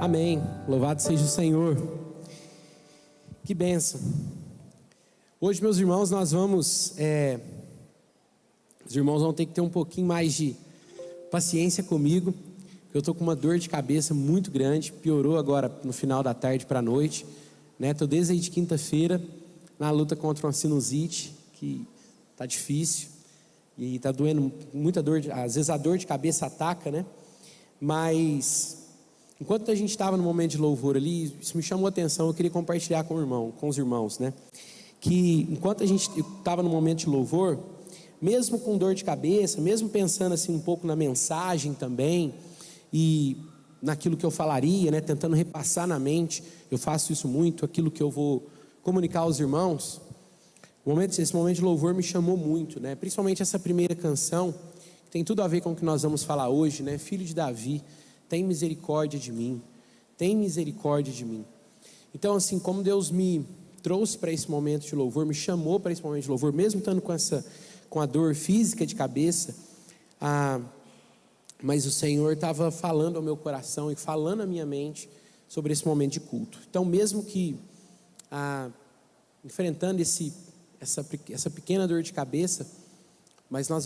Amém. Louvado seja o Senhor. Que bênção. Hoje, meus irmãos, nós vamos... Os irmãos vão ter que ter um pouquinho mais de paciência comigo. Eu estou com uma dor de cabeça muito grande. Piorou agora no final da tarde para a noite. Estou desde aí de quinta-feira na luta contra uma sinusite, que está difícil. E está doendo muita dor. Às vezes a dor de cabeça ataca, né? Mas... enquanto a gente estava no momento de louvor ali, isso me chamou a atenção. Eu queria compartilhar com os irmãos, né? Que enquanto a gente estava no momento de louvor, mesmo com dor de cabeça, mesmo pensando assim um pouco na mensagem também, e naquilo que eu falaria, né? Tentando repassar na mente, eu faço isso muito, aquilo que eu vou comunicar aos irmãos. Esse momento de louvor me chamou muito, né? Principalmente essa primeira canção, que tem tudo a ver com o que nós vamos falar hoje, né? Filho de Davi, tem misericórdia de mim, tem misericórdia de mim. Então, assim, como Deus me trouxe para esse momento de louvor, me chamou para esse momento de louvor, mesmo estando com a dor física de cabeça, mas o Senhor estava falando ao meu coração e falando à minha mente sobre esse momento de culto. Então, mesmo que enfrentando essa pequena dor de cabeça, mas nós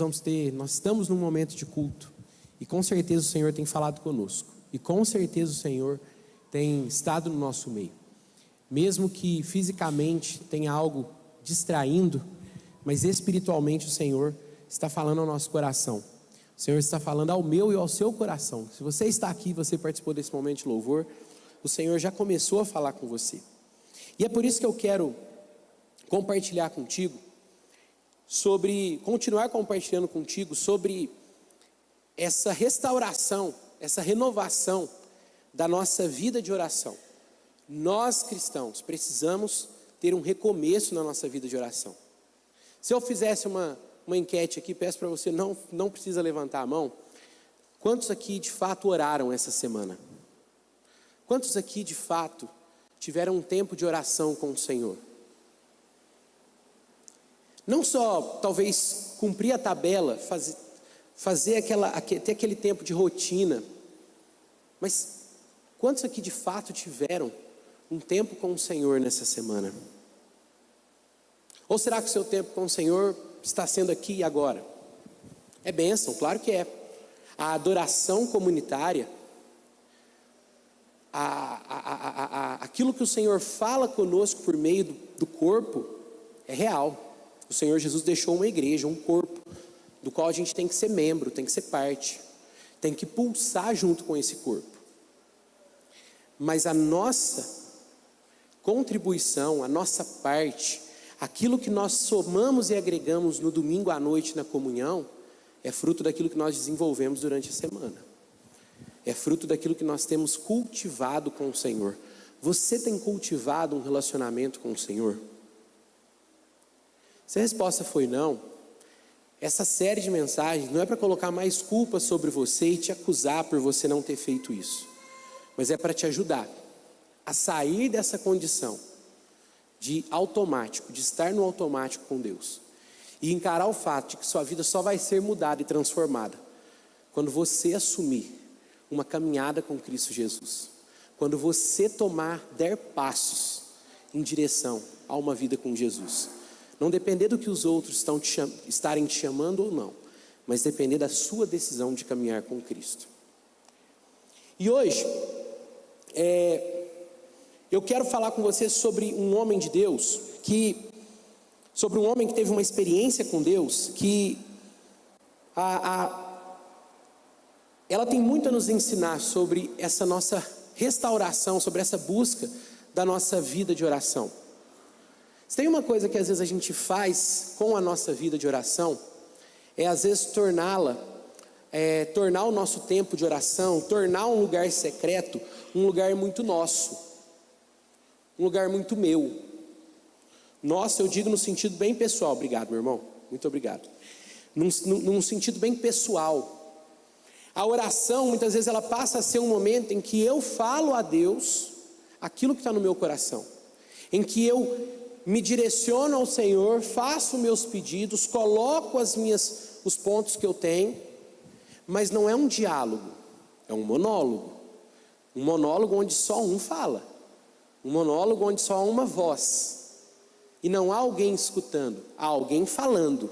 estamos num momento de culto. E com certeza o Senhor tem falado conosco. E com certeza o Senhor tem estado no nosso meio. Mesmo que fisicamente tenha algo distraindo, mas espiritualmente o Senhor está falando ao nosso coração. O Senhor está falando ao meu e ao seu coração. Se você está aqui, você participou desse momento de louvor, o Senhor já começou a falar com você. E é por isso que eu quero compartilhar contigo continuar compartilhando contigo sobre essa restauração, essa renovação da nossa vida de oração. Nós cristãos precisamos ter um recomeço na nossa vida de oração. Se eu fizesse uma enquete aqui, peço para você, não precisa levantar a mão. Quantos aqui de fato oraram essa semana? Quantos aqui de fato tiveram um tempo de oração com o Senhor? Não só talvez cumprir a tabela, ter aquele tempo de rotina, mas quantos aqui de fato tiveram um tempo com o Senhor nessa semana? Ou será que o seu tempo com o Senhor está sendo aqui e agora? É bênção, claro que é. A adoração comunitária, aquilo que o Senhor fala conosco por meio do corpo, é real. O Senhor Jesus deixou uma igreja, um corpo, do qual a gente tem que ser membro, tem que ser parte, tem que pulsar junto com esse corpo. Mas a nossa contribuição, a nossa parte, aquilo que nós somamos e agregamos no domingo à noite na comunhão, é fruto daquilo que nós desenvolvemos durante a semana. É fruto daquilo que nós temos cultivado com o Senhor. Você tem cultivado um relacionamento com o Senhor? Se a resposta foi não, essa série de mensagens não é para colocar mais culpa sobre você e te acusar por você não ter feito isso, mas é para te ajudar a sair dessa condição de automático, de estar no automático com Deus, e encarar o fato de que sua vida só vai ser mudada e transformada quando você assumir uma caminhada com Cristo Jesus, quando você der passos em direção a uma vida com Jesus. Não depender do que os outros estarem te chamando ou não, mas depender da sua decisão de caminhar com Cristo. E hoje, eu quero falar com você sobre um homem de Deus, sobre um homem que teve uma experiência com Deus, que ela tem muito a nos ensinar sobre essa nossa restauração, sobre essa busca da nossa vida de oração. Se tem uma coisa que às vezes a gente faz com a nossa vida de oração, é às vezes tornar o nosso tempo de oração, tornar um lugar secreto, um lugar muito nosso, um lugar muito meu. Nossa, eu digo no sentido bem pessoal. Obrigado, meu irmão, muito obrigado. Num sentido bem pessoal. A oração, muitas vezes, ela passa a ser um momento em que eu falo a Deus aquilo que está no meu coração, em que eu me direciono ao Senhor, faço meus pedidos, coloco os pontos que eu tenho, mas não é um diálogo, é um monólogo. Um monólogo onde só um fala. Um monólogo onde só há uma voz. E não há alguém escutando, há alguém falando,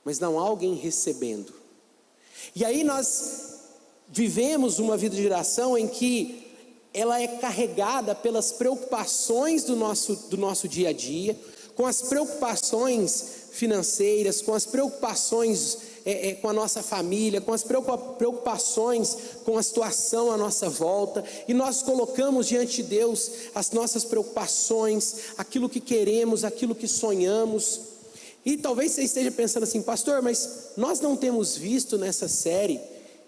mas não há alguém recebendo. E aí nós vivemos uma vida de oração em que ela é carregada pelas preocupações do nosso dia a dia, com as preocupações financeiras, com as preocupações com a nossa família, com as preocupações com a situação à nossa volta, e nós colocamos diante de Deus as nossas preocupações, aquilo que queremos, aquilo que sonhamos. E talvez você esteja pensando assim: pastor, mas nós não temos visto nessa série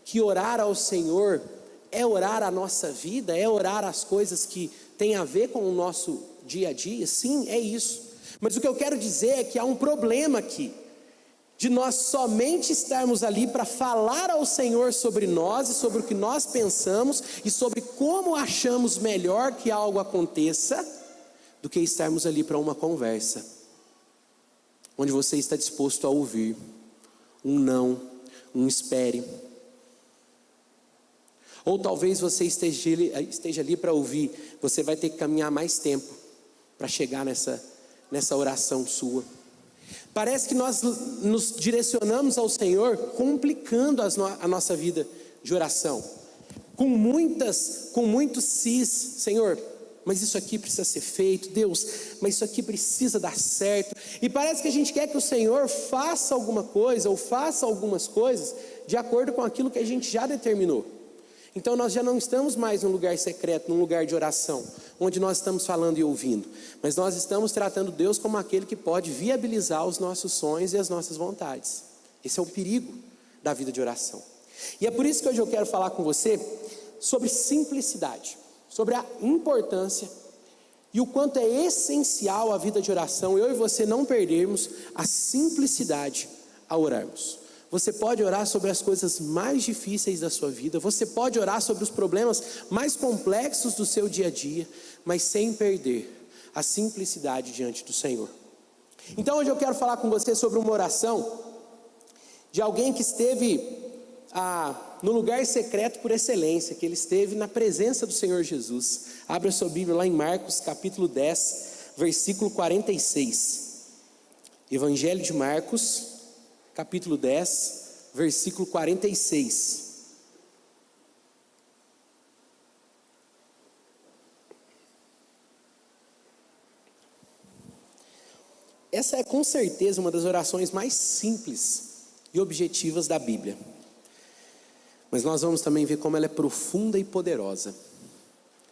que orar ao Senhor é orar a nossa vida, é orar as coisas que têm a ver com o nosso dia a dia? Sim, é isso. Mas o que eu quero dizer é que há um problema aqui, de nós somente estarmos ali para falar ao Senhor sobre nós e sobre o que nós pensamos e sobre como achamos melhor que algo aconteça, do que estarmos ali para uma conversa, onde você está disposto a ouvir um não, um espere. Ou talvez você esteja ali para ouvir: você vai ter que caminhar mais tempo para chegar nessa oração sua. Parece que nós nos direcionamos ao Senhor complicando a nossa vida de oração, com muitos sis. Senhor, mas isso aqui precisa ser feito. Deus, mas isso aqui precisa dar certo. E parece que a gente quer que o Senhor faça alguma coisa, ou faça algumas coisas de acordo com aquilo que a gente já determinou. Então nós já não estamos mais num lugar secreto, num lugar de oração, onde nós estamos falando e ouvindo, mas nós estamos tratando Deus como aquele que pode viabilizar os nossos sonhos e as nossas vontades. Esse é o perigo da vida de oração. E é por isso que hoje eu quero falar com você sobre simplicidade, sobre a importância e o quanto é essencial a vida de oração, eu e você não perdermos a simplicidade ao orarmos. Você pode orar sobre as coisas mais difíceis da sua vida, você pode orar sobre os problemas mais complexos do seu dia a dia, mas sem perder a simplicidade diante do Senhor. Então hoje eu quero falar com você sobre uma oração de alguém que esteve no lugar secreto por excelência, que ele esteve na presença do Senhor Jesus. Abra sua Bíblia lá em Marcos capítulo 10, versículo 46. Evangelho de Marcos capítulo 10, versículo 46. Essa é com certeza uma das orações mais simples e objetivas da Bíblia. Mas nós vamos também ver como ela é profunda e poderosa,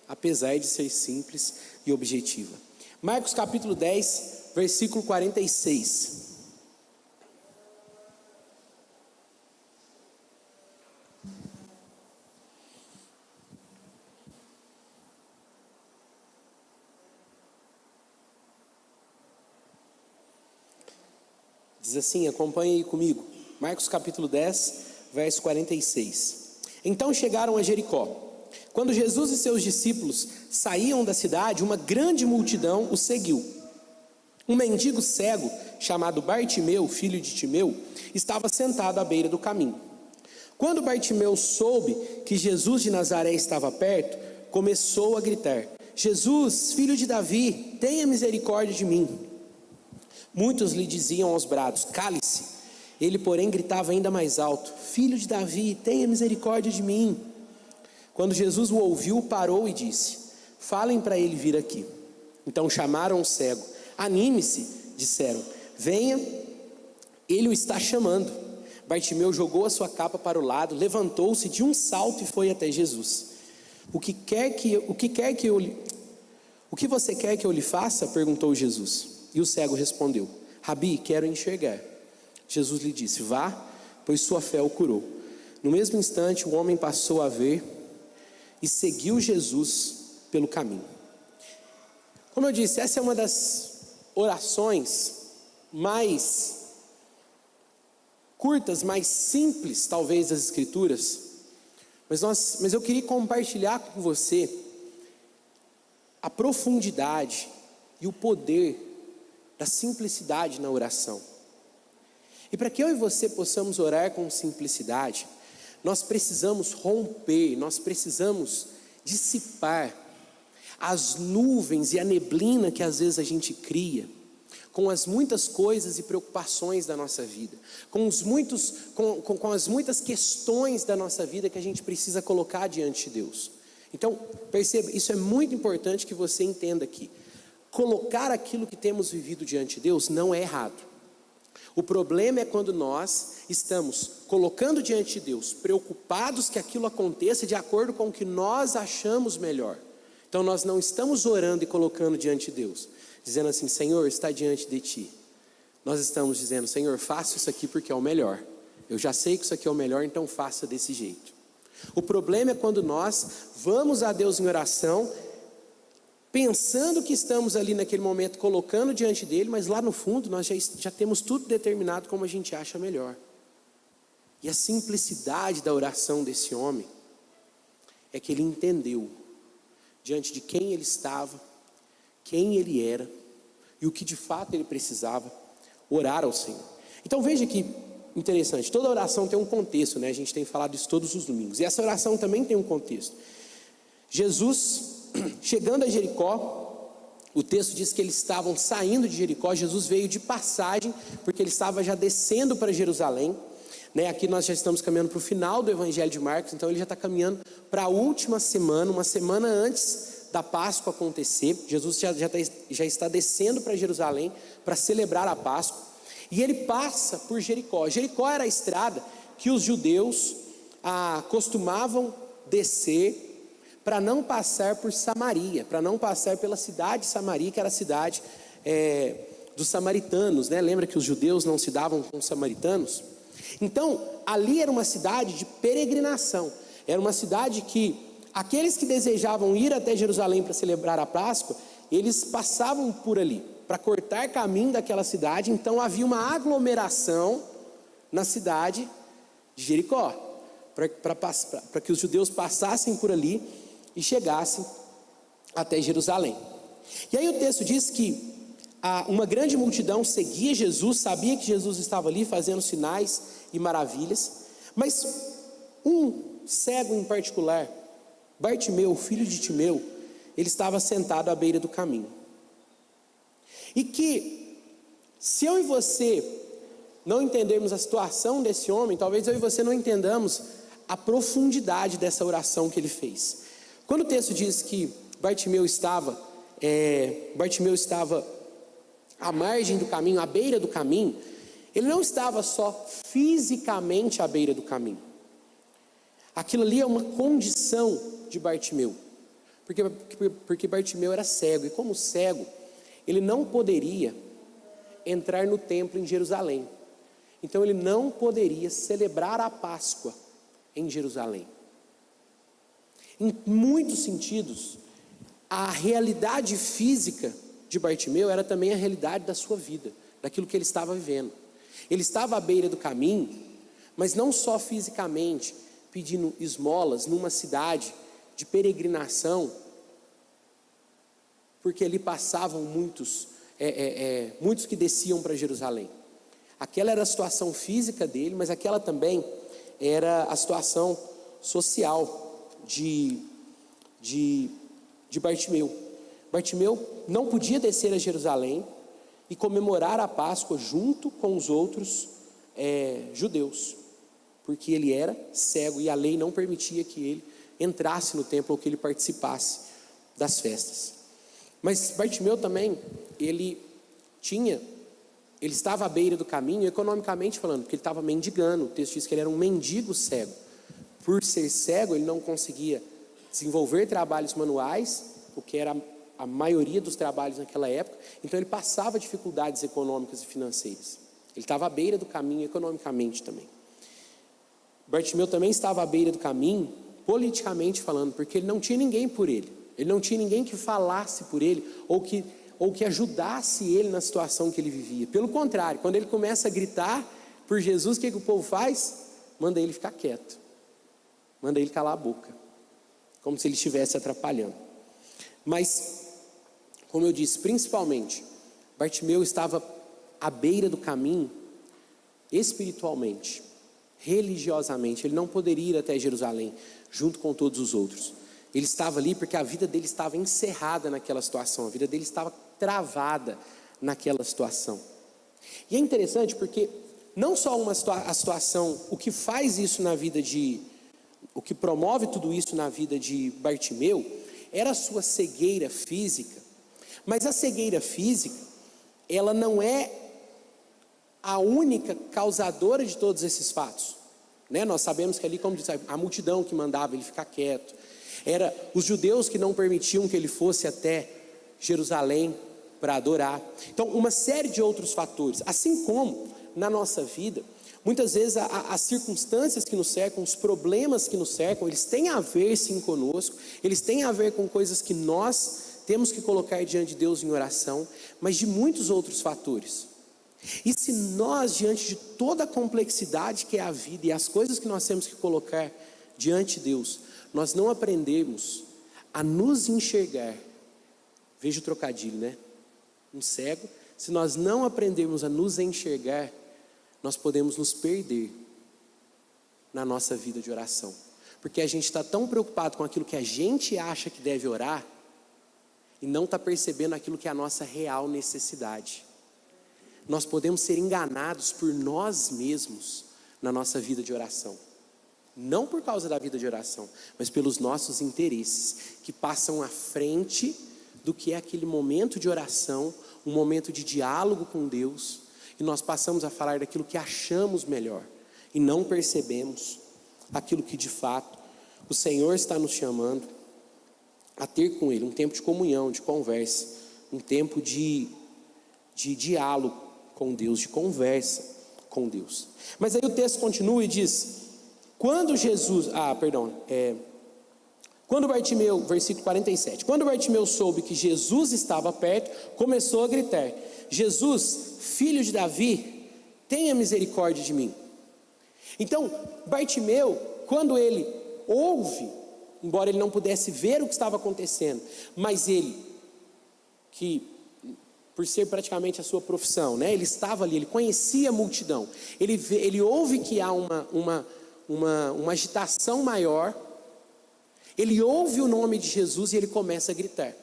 apesar de ser simples e objetiva. Marcos capítulo 10, versículo 46. Diz assim, acompanhe aí comigo, Marcos capítulo 10, verso 46. Então chegaram a Jericó. Quando Jesus e seus discípulos saíam da cidade, uma grande multidão os seguiu. Um mendigo cego, chamado Bartimeu, filho de Timeu, estava sentado à beira do caminho. Quando Bartimeu soube que Jesus de Nazaré estava perto, começou a gritar: Jesus, filho de Davi, tenha misericórdia de mim. Muitos lhe diziam aos brados: cale-se. Ele, porém, gritava ainda mais alto: Filho de Davi, tenha misericórdia de mim. Quando Jesus o ouviu, parou e disse: falem para ele vir aqui. Então chamaram o cego. Anime-se, disseram, venha, ele o está chamando. Bartimeu jogou a sua capa para o lado, levantou-se de um salto e foi até Jesus. O que você quer que eu lhe faça? Perguntou Jesus. E o cego respondeu: Rabi, quero enxergar. Jesus lhe disse: vá, pois sua fé o curou. No mesmo instante o homem passou a ver e seguiu Jesus pelo caminho. Como eu disse, essa é uma das orações mais curtas, mais simples talvez das Escrituras, mas eu queria compartilhar com você a profundidade e o poder da simplicidade na oração. E para que eu e você possamos orar com simplicidade, nós precisamos romper, nós precisamos dissipar as nuvens e a neblina que às vezes a gente cria com as muitas coisas e preocupações da nossa vida, com as muitas questões da nossa vida que a gente precisa colocar diante de Deus. Então, perceba, isso é muito importante que você entenda aqui. Colocar aquilo que temos vivido diante de Deus não é errado. O problema é quando nós estamos colocando diante de Deus, preocupados que aquilo aconteça de acordo com o que nós achamos melhor. Então nós não estamos orando e colocando diante de Deus, dizendo assim: Senhor, está diante de Ti. Nós estamos dizendo: Senhor, faça isso aqui porque é o melhor. Eu já sei que isso aqui é o melhor, então faça desse jeito. O problema é quando nós vamos a Deus em oração, pensando que estamos ali naquele momento colocando diante dele, mas lá no fundo nós já temos tudo determinado como a gente acha melhor. E a simplicidade da oração desse homem é que ele entendeu diante de quem ele estava, quem ele era e o que de fato ele precisava, orar ao Senhor. Então veja que interessante, toda oração tem um contexto, né? A gente tem falado isso todos os domingos, e essa oração também tem um contexto. Jesus, chegando a Jericó, o texto diz que eles estavam saindo de Jericó. Jesus veio de passagem, porque ele estava já descendo para Jerusalém, né? Aqui nós já estamos caminhando para o final do Evangelho de Marcos, então ele já está caminhando para a última semana, uma semana antes da Páscoa acontecer. Jesus já está descendo para Jerusalém para celebrar a Páscoa, e ele passa por Jericó. Jericó era a estrada que os judeus costumavam descer para não passar por Samaria, para não passar pela cidade de Samaria, que era a cidade dos samaritanos, né? Lembra que os judeus não se davam com os samaritanos? Então, ali era uma cidade de peregrinação, era uma cidade que aqueles que desejavam ir até Jerusalém para celebrar a Páscoa, eles passavam por ali, para cortar caminho daquela cidade. Então havia uma aglomeração na cidade de Jericó, para que os judeus passassem por ali e chegassem até Jerusalém. E aí o texto diz que uma grande multidão seguia Jesus, sabia que Jesus estava ali fazendo sinais e maravilhas, mas um cego em particular, Bartimeu, filho de Timeu, ele estava sentado à beira do caminho. E que, se eu e você não entendermos a situação desse homem, talvez eu e você não entendamos a profundidade dessa oração que ele fez. Quando o texto diz que Bartimeu estava à margem do caminho, à beira do caminho, ele não estava só fisicamente à beira do caminho. Aquilo ali é uma condição de Bartimeu, porque Bartimeu era cego, e como cego, ele não poderia entrar no templo em Jerusalém. Então ele não poderia celebrar a Páscoa em Jerusalém. Em muitos sentidos, a realidade física de Bartimeu era também a realidade da sua vida, daquilo que ele estava vivendo. Ele estava à beira do caminho, mas não só fisicamente, pedindo esmolas numa cidade de peregrinação, porque ali passavam muitos que desciam para Jerusalém. Aquela era a situação física dele, mas aquela também era a situação social de Bartimeu. Bartimeu não podia descer a Jerusalém e comemorar a Páscoa junto com os outros judeus, porque ele era cego e a lei não permitia que ele entrasse no templo ou que ele participasse das festas. Mas Bartimeu também, ele estava à beira do caminho, economicamente falando, porque ele estava mendigando. O texto diz que ele era um mendigo cego. Por ser cego, ele não conseguia desenvolver trabalhos manuais, o que era a maioria dos trabalhos naquela época. Então ele passava dificuldades econômicas e financeiras. Ele estava à beira do caminho economicamente também. Bartimeu também estava à beira do caminho politicamente falando, porque ele não tinha ninguém por ele. Ele não tinha ninguém que falasse por ele ou que ajudasse ele na situação que ele vivia. Pelo contrário, quando ele começa a gritar por Jesus, o que o povo faz? Manda ele ficar quieto, manda ele calar a boca, como se ele estivesse atrapalhando. Mas, como eu disse, principalmente, Bartimeu estava à beira do caminho espiritualmente, religiosamente. Ele não poderia ir até Jerusalém junto com todos os outros. Ele estava ali porque a vida dele estava encerrada naquela situação, a vida dele estava travada naquela situação. E é interessante porque não só a situação, o que faz isso na vida o que promove tudo isso na vida de Bartimeu, era a sua cegueira física, mas a cegueira física, ela não é a única causadora de todos esses fatos, né? Nós sabemos que ali, como diz, a multidão que mandava ele ficar quieto, era os judeus que não permitiam que ele fosse até Jerusalém para adorar. Então, uma série de outros fatores, assim como na nossa vida, muitas vezes as circunstâncias que nos cercam, os problemas que nos cercam, eles têm a ver sim conosco, eles têm a ver com coisas que nós temos que colocar diante de Deus em oração, mas de muitos outros fatores. E se nós, diante de toda a complexidade que é a vida e as coisas que nós temos que colocar diante de Deus, nós não aprendermos a nos enxergar, veja o trocadilho, né? Um cego, se nós não aprendermos a nos enxergar, nós podemos nos perder na nossa vida de oração, porque a gente está tão preocupado com aquilo que a gente acha que deve orar, e não está percebendo aquilo que é a nossa real necessidade. Nós podemos ser enganados por nós mesmos na nossa vida de oração, não por causa da vida de oração, mas pelos nossos interesses, que passam à frente do que é aquele momento de oração, um momento de diálogo com Deus, e nós passamos a falar daquilo que achamos melhor, e não percebemos aquilo que de fato o Senhor está nos chamando a ter com Ele, um tempo de comunhão, de conversa, um tempo de diálogo com Deus, de conversa com Deus. Mas aí o texto continua e diz, quando Bartimeu, versículo 47, quando Bartimeu soube que Jesus estava perto, começou a gritar, Jesus, filho de Davi, tenha misericórdia de mim. Então, Bartimeu, quando ele ouve, embora ele não pudesse ver o que estava acontecendo, mas ele, que por ser praticamente a sua profissão, né, ele estava ali, ele conhecia a multidão, ele ouve que há uma agitação maior, ele ouve o nome de Jesus e ele começa a gritar.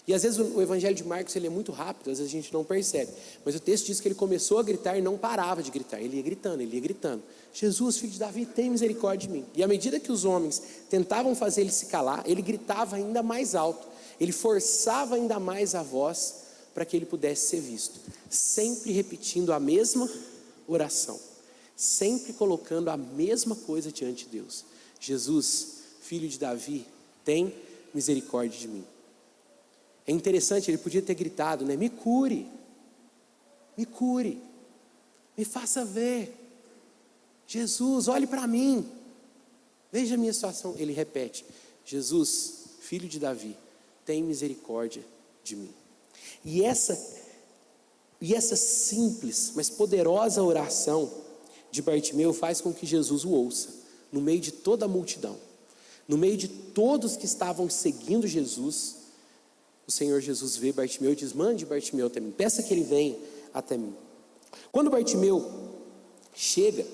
E às vezes o evangelho de Marcos ele é muito rápido, às vezes a gente não percebe, mas o texto diz que ele começou a gritar e não parava de gritar, ele ia gritando, Jesus, filho de Davi, tem misericórdia de mim. E à medida que os homens tentavam fazer ele se calar, ele gritava ainda mais alto, ele forçava ainda mais a voz, para que ele pudesse ser visto, sempre repetindo a mesma oração, sempre colocando a mesma coisa diante de Deus, Jesus, filho de Davi, tem misericórdia de mim. É interessante, ele podia ter gritado, né? Me cure, me faça ver, Jesus, olhe para mim, veja a minha situação. Ele repete, Jesus, filho de Davi, tem misericórdia de mim. E essa simples, mas poderosa oração de Bartimeu faz com que Jesus o ouça, no meio de toda a multidão, no meio de todos que estavam seguindo Jesus. O Senhor Jesus vê Bartimeu e diz, mande Bartimeu até mim, peça que ele venha até mim. Quando Bartimeu chega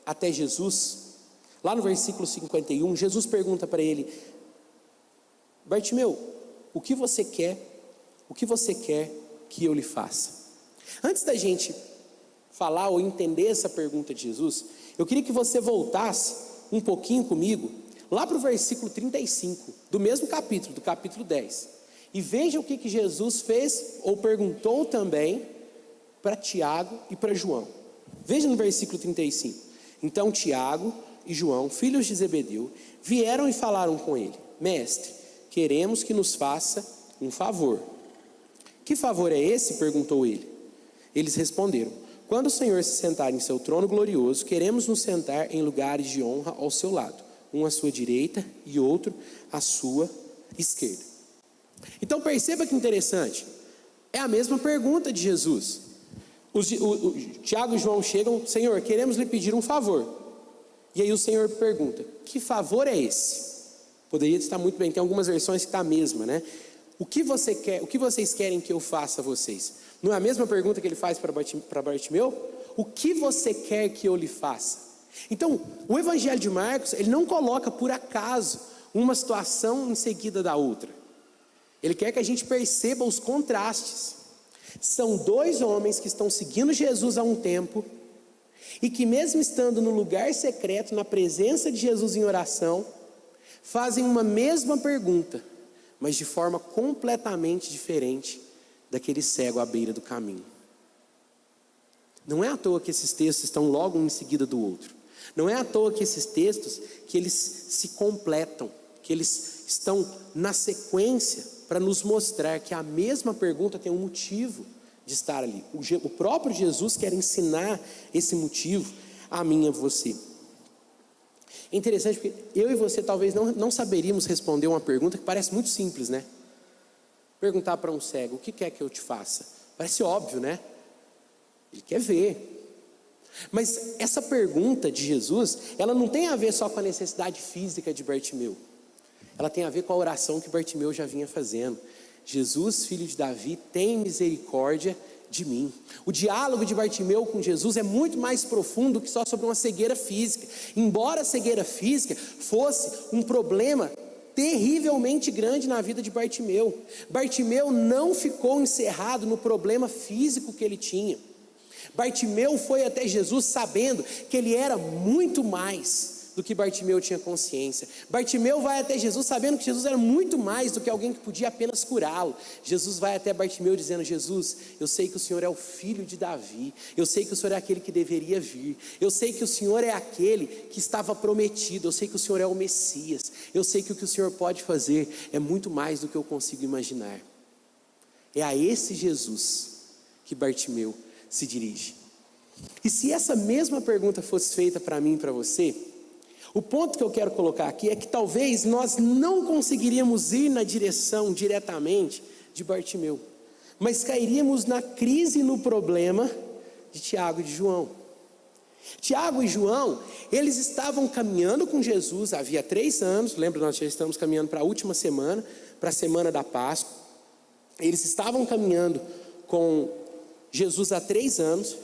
até Jesus, lá no versículo 51, Jesus pergunta para ele, Bartimeu, o que você quer que eu lhe faça? Antes da gente falar ou entender essa pergunta de Jesus, eu queria que você voltasse um pouquinho comigo, lá para o versículo 35, do mesmo capítulo, do capítulo 10, e veja o que Jesus fez, ou perguntou também, para Tiago e para João. Veja no versículo 35, então Tiago e João, filhos de Zebedeu, vieram e falaram com ele, mestre, queremos que nos faça um favor. Que favor é esse? Perguntou ele. Eles responderam, quando o Senhor se sentar em seu trono glorioso, queremos nos sentar em lugares de honra ao seu lado, um à sua direita e outro à sua esquerda. Então perceba que interessante, é a mesma pergunta de Jesus. Tiago e João chegam, Senhor, queremos lhe pedir um favor. E aí o Senhor pergunta, que favor é esse? Poderia estar muito bem, tem algumas versões que está a mesma, né? O que você quer, o que vocês querem que eu faça a vocês? Não é a mesma pergunta que ele faz para Bartimeu? O que você quer que eu lhe faça? Então, o evangelho de Marcos, ele não coloca por acaso uma situação em seguida da outra. Ele quer que a gente perceba os contrastes. São dois homens que estão seguindo Jesus há um tempo, e que mesmo estando no lugar secreto, na presença de Jesus em oração, fazem uma mesma pergunta, mas de forma completamente diferente daquele cego à beira do caminho. Não é à toa que esses textos estão logo um em seguida do outro. Não é à toa que esses textos, que eles se completam, que eles estão na sequência para nos mostrar que a mesma pergunta tem um motivo de estar ali. O próprio Jesus quer ensinar esse motivo a mim e a você. É interessante porque eu e você talvez não saberíamos responder uma pergunta que parece muito simples, né? Perguntar para um cego, o que quer que eu te faça? Parece óbvio, né? Ele quer ver. Mas essa pergunta de Jesus, ela não tem a ver só com a necessidade física de Bartimeu. Ela tem a ver com a oração que Bartimeu já vinha fazendo. Jesus, filho de Davi, tem misericórdia de mim. O diálogo de Bartimeu com Jesus é muito mais profundo que só sobre uma cegueira física. Embora a cegueira física fosse um problema terrivelmente grande na vida de Bartimeu, Bartimeu não ficou encerrado no problema físico que ele tinha. Bartimeu foi até Jesus sabendo que ele era muito mais do que Bartimeu tinha consciência. Bartimeu vai até Jesus sabendo que Jesus era muito mais do que alguém que podia apenas curá-lo. Jesus vai até Bartimeu dizendo: Jesus, eu sei que o Senhor é o filho de Davi, eu sei que o Senhor é aquele que deveria vir, eu sei que o Senhor é aquele que estava prometido, eu sei que o Senhor é o Messias, eu sei que o que o Senhor pode fazer é muito mais do que eu consigo imaginar. É a esse Jesus que Bartimeu se dirige. E se essa mesma pergunta fosse feita para mim e para você, o ponto que eu quero colocar aqui é que talvez nós não conseguiríamos ir na direção diretamente de Bartimeu, mas cairíamos na crise e no problema de Tiago e de João. Tiago e João, eles estavam caminhando com Jesus havia 3 anos, lembra, nós já estamos caminhando para a última semana, para a semana da Páscoa. Eles estavam caminhando com Jesus há 3 anos,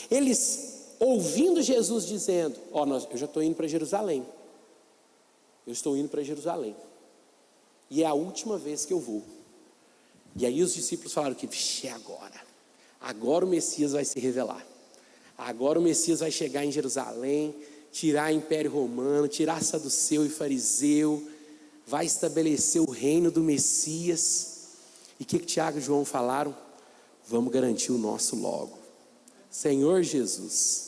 eles ouvindo Jesus dizendo: eu já estou indo para Jerusalém, eu estou indo para Jerusalém, e é a última vez que eu vou. E aí os discípulos falaram que, vixe, agora o Messias vai se revelar, agora o Messias vai chegar em Jerusalém, tirar o Império Romano, tirar saduceu e fariseu, vai estabelecer o reino do Messias. E o que Tiago e João falaram? Vamos garantir o nosso logo. Senhor Jesus,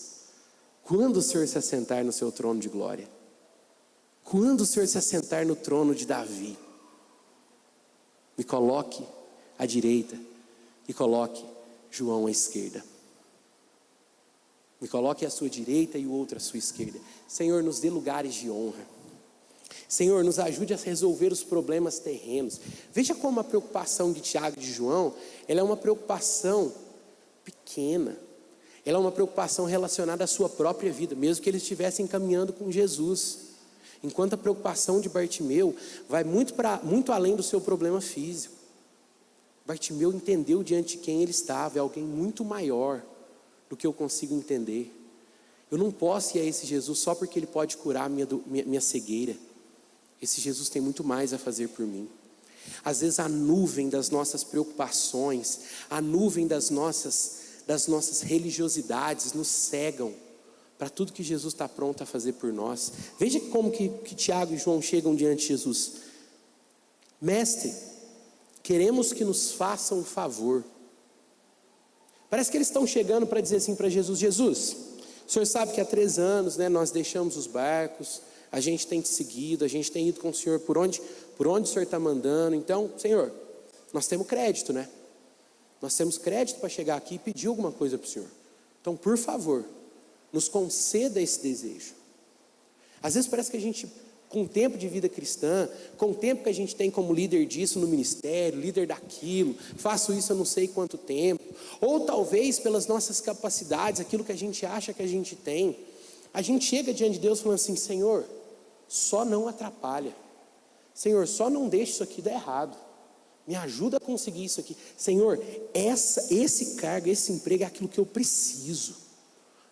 quando o Senhor se assentar no seu trono de glória, quando o Senhor se assentar no trono de Davi, me coloque à direita e coloque João à esquerda. Me coloque à sua direita e o outro à sua esquerda. Senhor, nos dê lugares de honra. Senhor, nos ajude a resolver os problemas terrenos. Veja como a preocupação de Tiago e de João, ela é uma preocupação pequena. Ela é uma preocupação relacionada à sua própria vida, mesmo que eles estivessem caminhando com Jesus. Enquanto a preocupação de Bartimeu vai muito além do seu problema físico. Bartimeu entendeu diante de quem ele estava, é alguém muito maior do que eu consigo entender. Eu não posso ir a esse Jesus só porque ele pode curar minha cegueira. Esse Jesus tem muito mais a fazer por mim. Às vezes a nuvem das nossas preocupações, a nuvem das nossas religiosidades nos cegam para tudo que Jesus está pronto a fazer por nós. Veja como que Tiago e João chegam diante de Jesus. Mestre, queremos que nos faça um favor. Parece que eles estão chegando para dizer assim para Jesus: Jesus, o senhor sabe que há 3 anos, né, nós deixamos os barcos, a gente tem te seguido, a gente tem ido com o senhor por onde o senhor está mandando. Então, Senhor, nós temos crédito, né? Nós temos crédito para chegar aqui e pedir alguma coisa para o Senhor. Então, por favor, nos conceda esse desejo. Às vezes parece que a gente, com o tempo de vida cristã, com o tempo que a gente tem como líder disso no ministério, líder daquilo, faço isso há não sei quanto tempo, ou talvez pelas nossas capacidades, aquilo que a gente acha que a gente tem, a gente chega diante de Deus falando assim: Senhor, só não atrapalha, Senhor, só não deixa isso aqui dar errado, me ajuda a conseguir isso aqui, Senhor, esse cargo, esse emprego é aquilo que eu preciso,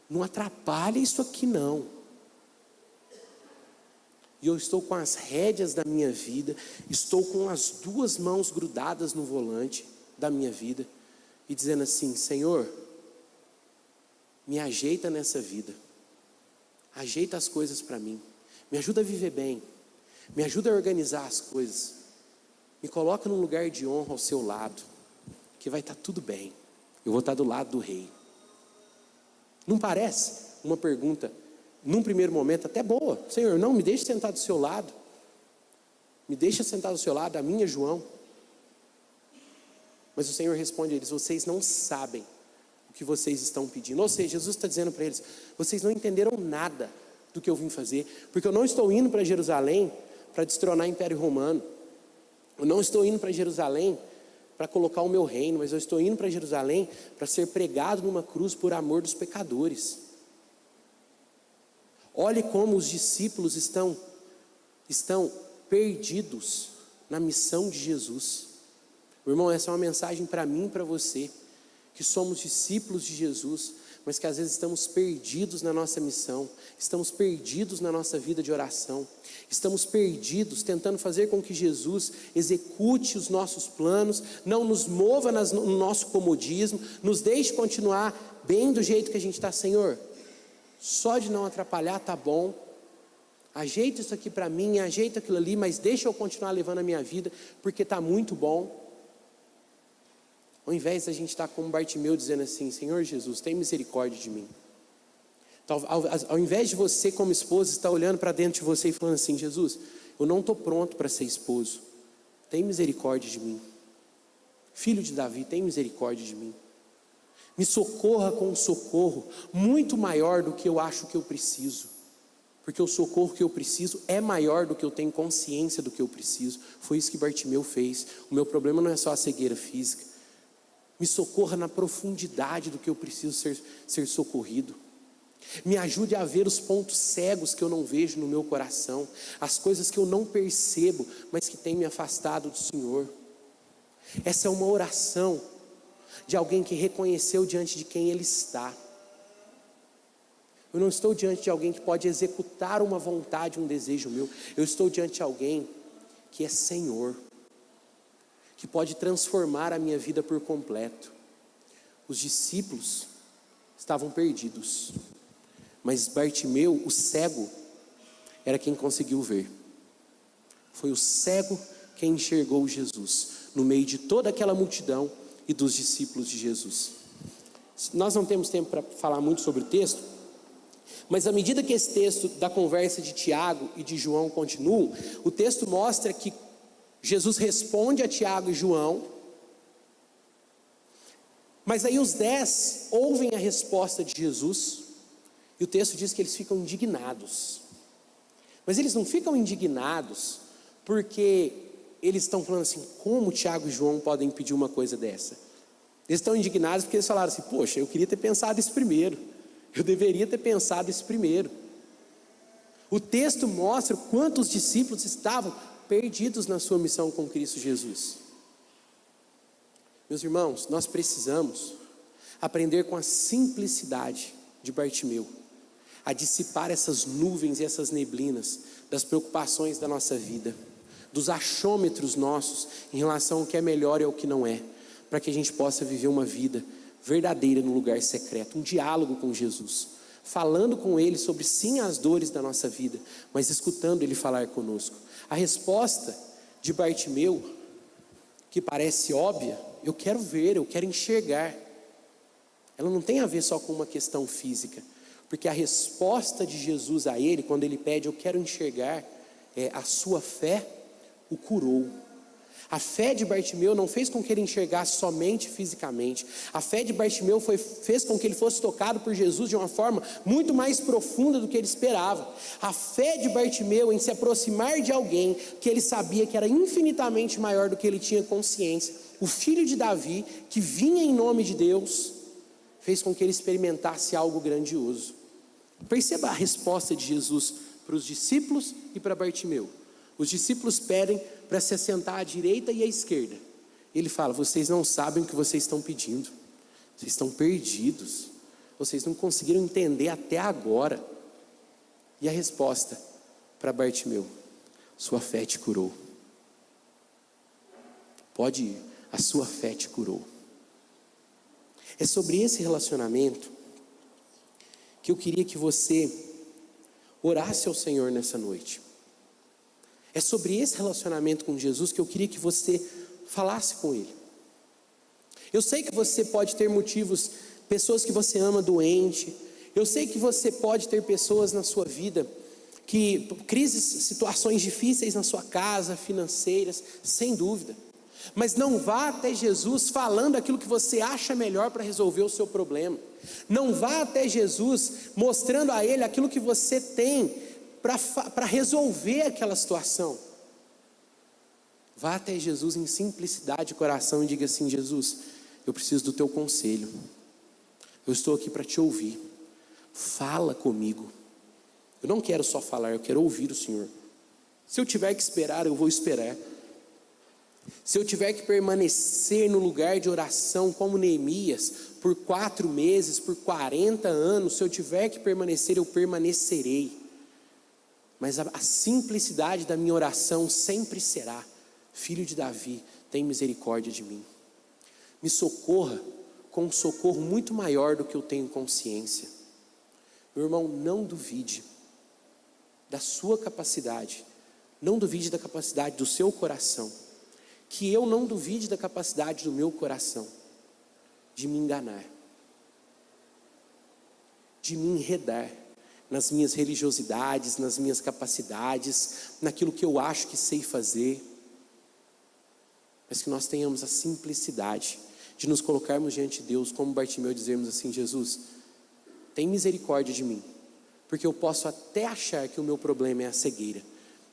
não atrapalha isso aqui não. e eu estou com as rédeas da minha vida, estou com as duas mãos grudadas no volante da minha vida, e dizendo assim: Senhor, me ajeita nessa vida, ajeita as coisas para mim, me ajuda a viver bem, me ajuda a organizar as coisas, me coloca num lugar de honra ao seu lado, que vai estar tudo bem, eu vou estar do lado do rei. Não parece uma pergunta, num primeiro momento, até boa? Senhor, não, me deixe sentar do seu lado, me deixa sentar do seu lado, a minha João. Mas o Senhor responde a eles: vocês não sabem o que vocês estão pedindo. Ou seja, Jesus está dizendo para eles: vocês não entenderam nada do que eu vim fazer, porque eu não estou indo para Jerusalém para destronar o Império Romano, eu não estou indo para Jerusalém para colocar o meu reino, mas eu estou indo para Jerusalém para ser pregado numa cruz por amor dos pecadores. Olhe como os discípulos estão perdidos na missão de Jesus. Meu irmão, essa é uma mensagem para mim e para você, que somos discípulos de Jesus, mas que às vezes estamos perdidos na nossa missão, estamos perdidos na nossa vida de oração, estamos perdidos tentando fazer com que Jesus execute os nossos planos, não nos mova no nosso comodismo, nos deixe continuar bem do jeito que a gente está. Senhor, só de não atrapalhar tá bom, ajeita isso aqui para mim, ajeita aquilo ali, mas deixa eu continuar levando a minha vida, porque está muito bom. Ao invés da gente estar como Bartimeu dizendo assim: Senhor Jesus, tem misericórdia de mim. Ao invés de você como esposa estar olhando para dentro de você e falando assim: Jesus, eu não estou pronto para ser esposo, tem misericórdia de mim. Filho de Davi, tem misericórdia de mim. Me socorra com um socorro muito maior do que eu acho que eu preciso, porque o socorro que eu preciso é maior do que eu tenho consciência do que eu preciso. Foi isso que Bartimeu fez. O meu problema não é só a cegueira física. Me socorra na profundidade do que eu preciso ser socorrido. Me ajude a ver os pontos cegos que eu não vejo no meu coração, as coisas que eu não percebo, mas que têm me afastado do Senhor. Essa é uma oração de alguém que reconheceu diante de quem ele está. Eu não estou diante de alguém que pode executar uma vontade, um desejo meu. Eu estou diante de alguém que é Senhor, que pode transformar a minha vida por completo. Os discípulos estavam perdidos, mas Bartimeu, o cego, era quem conseguiu ver. Foi o cego quem enxergou Jesus no meio de toda aquela multidão e dos discípulos de Jesus. Nós não temos tempo para falar muito sobre o texto, mas à medida que esse texto da conversa de Tiago e de João continua, o texto mostra que Jesus responde a Tiago e João, mas aí os 10 ouvem a resposta de Jesus, e o texto diz que eles ficam indignados. Mas eles não ficam indignados porque eles estão falando assim: como Tiago e João podem pedir uma coisa dessa? Eles estão indignados porque eles falaram assim: poxa, eu queria ter pensado isso primeiro, eu deveria ter pensado isso primeiro. O texto mostra quantos discípulos estavam perdidos na sua missão com Cristo Jesus. Meus irmãos, nós precisamos aprender com a simplicidade de Bartimeu a dissipar essas nuvens e essas neblinas das preocupações da nossa vida, dos achômetros nossos em relação ao que é melhor e ao que não é, para que a gente possa viver uma vida verdadeira no lugar secreto, um diálogo com Jesus, falando com Ele sobre sim as dores da nossa vida, mas escutando Ele falar conosco. A resposta de Bartimeu, que parece óbvia: eu quero ver, eu quero enxergar, ela não tem a ver só com uma questão física, porque a resposta de Jesus a ele, quando ele pede eu quero enxergar, a sua fé o curou. A fé de Bartimeu não fez com que ele enxergasse somente fisicamente. A fé de Bartimeu fez com que ele fosse tocado por Jesus de uma forma muito mais profunda do que ele esperava. A fé de Bartimeu em se aproximar de alguém que ele sabia que era infinitamente maior do que ele tinha consciência, o filho de Davi, que vinha em nome de Deus, fez com que ele experimentasse algo grandioso. Perceba a resposta de Jesus para os discípulos e para Bartimeu. Os discípulos pedem para se assentar à direita e à esquerda. Ele fala: vocês não sabem o que vocês estão pedindo, vocês estão perdidos, vocês não conseguiram entender até agora. E a resposta para Bartimeu: sua fé te curou. Pode ir, a sua fé te curou. É sobre esse relacionamento que eu queria que você orasse ao Senhor nessa noite. É sobre esse relacionamento com Jesus que eu queria que você falasse com Ele. Eu sei que você pode ter motivos, pessoas que você ama doente. Eu sei que você pode ter pessoas na sua vida crises, situações difíceis na sua casa, financeiras, sem dúvida. Mas não vá até Jesus falando aquilo que você acha melhor para resolver o seu problema. Não vá até Jesus mostrando a Ele aquilo que você tem para resolver aquela situação. Vá até Jesus em simplicidade de coração e diga assim: Jesus, eu preciso do teu conselho. Eu estou aqui para te ouvir. Fala comigo. Eu não quero só falar, eu quero ouvir o Senhor. Se eu tiver que esperar, eu vou esperar. Se eu tiver que permanecer no lugar de oração como Neemias, por 4 meses, por 40 anos, se eu tiver que permanecer, eu permanecerei. Mas a simplicidade da minha oração sempre será: Filho de Davi, tem misericórdia de mim. Me socorra com um socorro muito maior do que eu tenho consciência. Meu irmão, não duvide da sua capacidade, não duvide da capacidade do seu coração, que eu não duvide da capacidade do meu coração de me enganar, de me enredar nas minhas religiosidades, nas minhas capacidades, naquilo que eu acho que sei fazer, mas que nós tenhamos a simplicidade de nos colocarmos diante de Deus como Bartimeu e dizermos assim: Jesus, tem misericórdia de mim, porque eu posso até achar que o meu problema é a cegueira,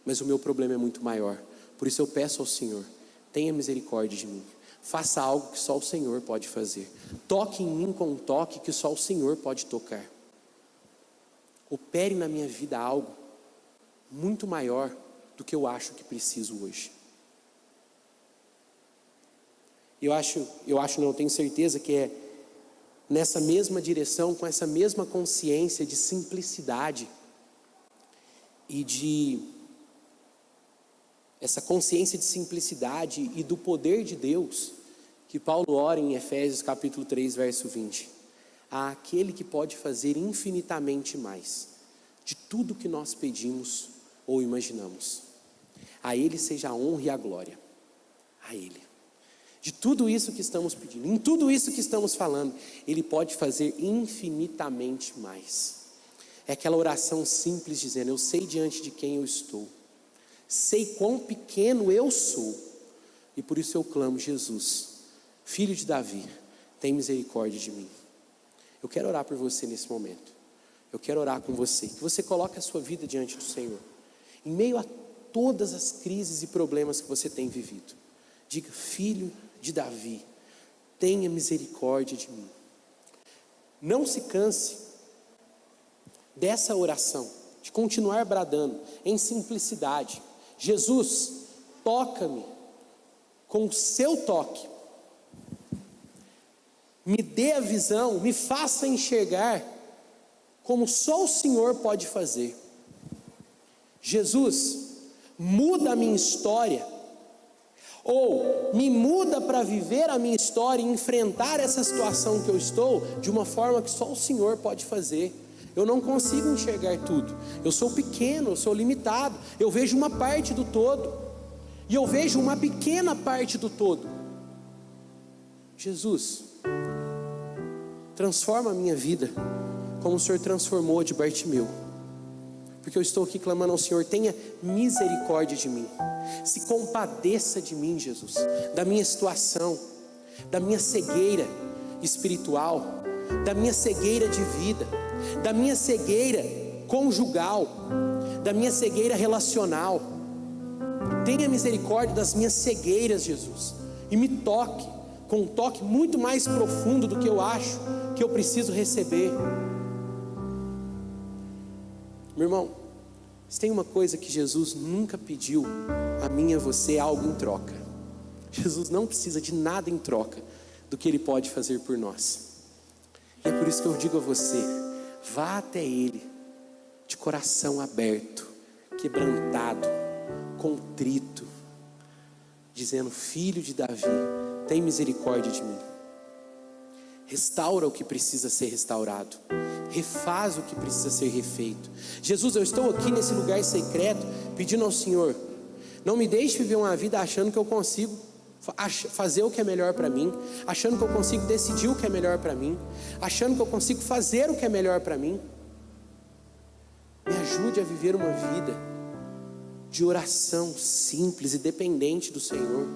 mas o meu problema é muito maior. Por isso eu peço ao Senhor: tenha misericórdia de mim, faça algo que só o Senhor pode fazer, toque em mim com um toque que só o Senhor pode tocar, opere na minha vida algo muito maior do que eu acho que preciso hoje. Eu tenho certeza que é nessa mesma direção, com essa mesma consciência de simplicidade essa consciência de simplicidade e do poder de Deus, que Paulo ora em Efésios capítulo 3, verso 20. Aquele que pode fazer infinitamente mais de tudo que nós pedimos ou imaginamos. A Ele seja a honra e a glória. A Ele. De tudo isso que estamos pedindo, em tudo isso que estamos falando, Ele pode fazer infinitamente mais. É aquela oração simples dizendo: eu sei diante de quem eu estou, sei quão pequeno eu sou, e por isso eu clamo: Jesus, Filho de Davi, tem misericórdia de mim. Eu quero orar por você nesse momento. Eu quero orar com você, que você coloque a sua vida diante do Senhor, em meio a todas as crises e problemas que você tem vivido. Diga: Filho de Davi, tenha misericórdia de mim. Não se canse dessa oração, de continuar bradando em simplicidade: Jesus, toca-me com o seu toque, me dê a visão, me faça enxergar como só o Senhor pode fazer. Jesus, muda a minha história, ou me muda para viver a minha história e enfrentar essa situação que eu estou de uma forma que só o Senhor pode fazer. Eu não consigo enxergar tudo, eu sou pequeno, eu sou limitado, eu vejo uma parte do todo, e eu vejo uma pequena parte do todo. Jesus, transforma a minha vida como o Senhor transformou de Bartimeu, porque eu estou aqui clamando ao Senhor: tenha misericórdia de mim, se compadeça de mim, Jesus, da minha situação, da minha cegueira espiritual, da minha cegueira de vida, da minha cegueira conjugal, da minha cegueira relacional. Tenha misericórdia das minhas cegueiras, Jesus, e me toque com um toque muito mais profundo do que eu acho que eu preciso receber. Meu irmão, se tem uma coisa que Jesus nunca pediu a mim e a você, é algo em troca. Jesus não precisa de nada em troca do que Ele pode fazer por nós. E é por isso que eu digo a você: vá até Ele de coração aberto, quebrantado, contrito, dizendo: filho de Davi, tem misericórdia de mim. Restaura o que precisa ser restaurado, refaz o que precisa ser refeito. Jesus, eu estou aqui nesse lugar secreto pedindo ao Senhor: não me deixe viver uma vida achando que eu consigo fazer o que é melhor para mim, achando que eu consigo decidir o que é melhor para mim, achando que eu consigo fazer o que é melhor para mim. Me ajude a viver uma vida de oração simples e dependente do Senhor,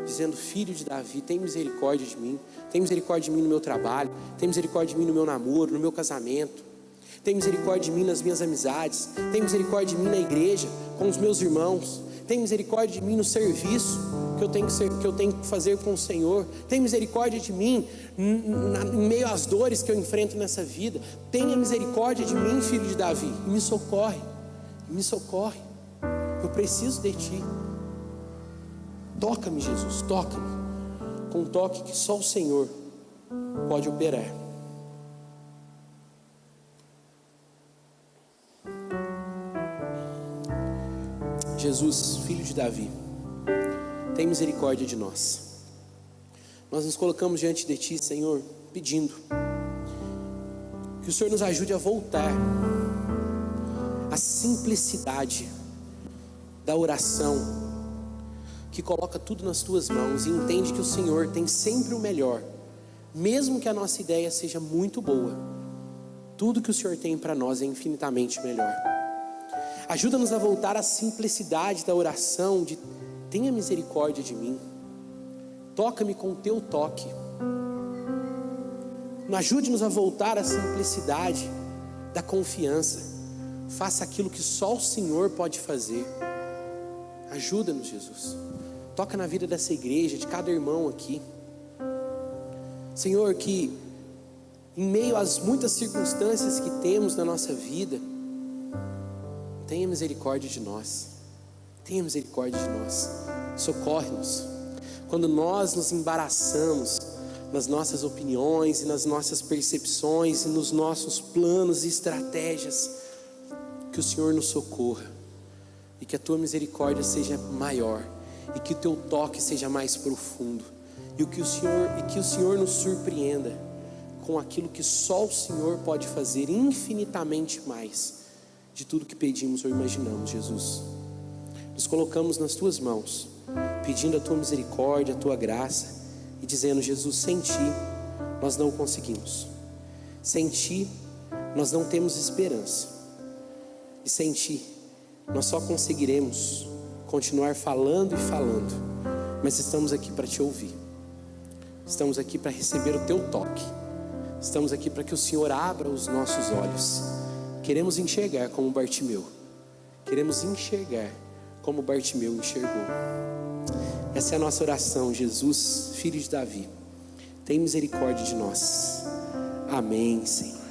dizendo: filho de Davi, tem misericórdia de mim. Tem misericórdia de mim no meu trabalho, tem misericórdia de mim no meu namoro, no meu casamento, tem misericórdia de mim nas minhas amizades, tem misericórdia de mim na igreja, com os meus irmãos, tem misericórdia de mim no serviço que eu tenho que fazer com o Senhor, tem misericórdia de mim em meio às dores que eu enfrento nessa vida. Tenha misericórdia de mim, filho de Davi, e me socorre, eu preciso de Ti. Toca-me, Jesus, toca-me, com um toque que só o Senhor pode operar. Jesus, filho de Davi, tem misericórdia de nós. Nós nos colocamos diante de Ti, Senhor, pedindo que o Senhor nos ajude a voltar à simplicidade da oração, que coloca tudo nas Tuas mãos e entende que o Senhor tem sempre o melhor, mesmo que a nossa ideia seja muito boa. Tudo que o Senhor tem para nós é infinitamente melhor. Ajuda-nos a voltar à simplicidade da oração, de: tenha misericórdia de mim, toca-me com o Teu toque. Ajude-nos a voltar à simplicidade da confiança. Faça aquilo que só o Senhor pode fazer. Ajuda-nos, Jesus. Toca na vida dessa igreja, de cada irmão aqui, Senhor, que em meio às muitas circunstâncias que temos na nossa vida, tenha misericórdia de nós. Tenha misericórdia de nós. Socorre-nos quando nós nos embaraçamos nas nossas opiniões e nas nossas percepções e nos nossos planos e estratégias. Que o Senhor nos socorra e que a Tua misericórdia seja maior e que o Teu toque seja mais profundo, e que o Senhor nos surpreenda com aquilo que só o Senhor pode fazer, infinitamente mais de tudo que pedimos ou imaginamos. Jesus, nos colocamos nas Tuas mãos, pedindo a Tua misericórdia, a Tua graça, e dizendo: Jesus, sem Ti nós não conseguimos, sem Ti nós não temos esperança, e sem Ti nós só conseguiremos continuar falando e falando, mas estamos aqui para Te ouvir, estamos aqui para receber o Teu toque, estamos aqui para que o Senhor abra os nossos olhos. Queremos enxergar como Bartimeu, queremos enxergar como Bartimeu enxergou. Essa é a nossa oração. Jesus, filho de Davi, tem misericórdia de nós. Amém, Senhor.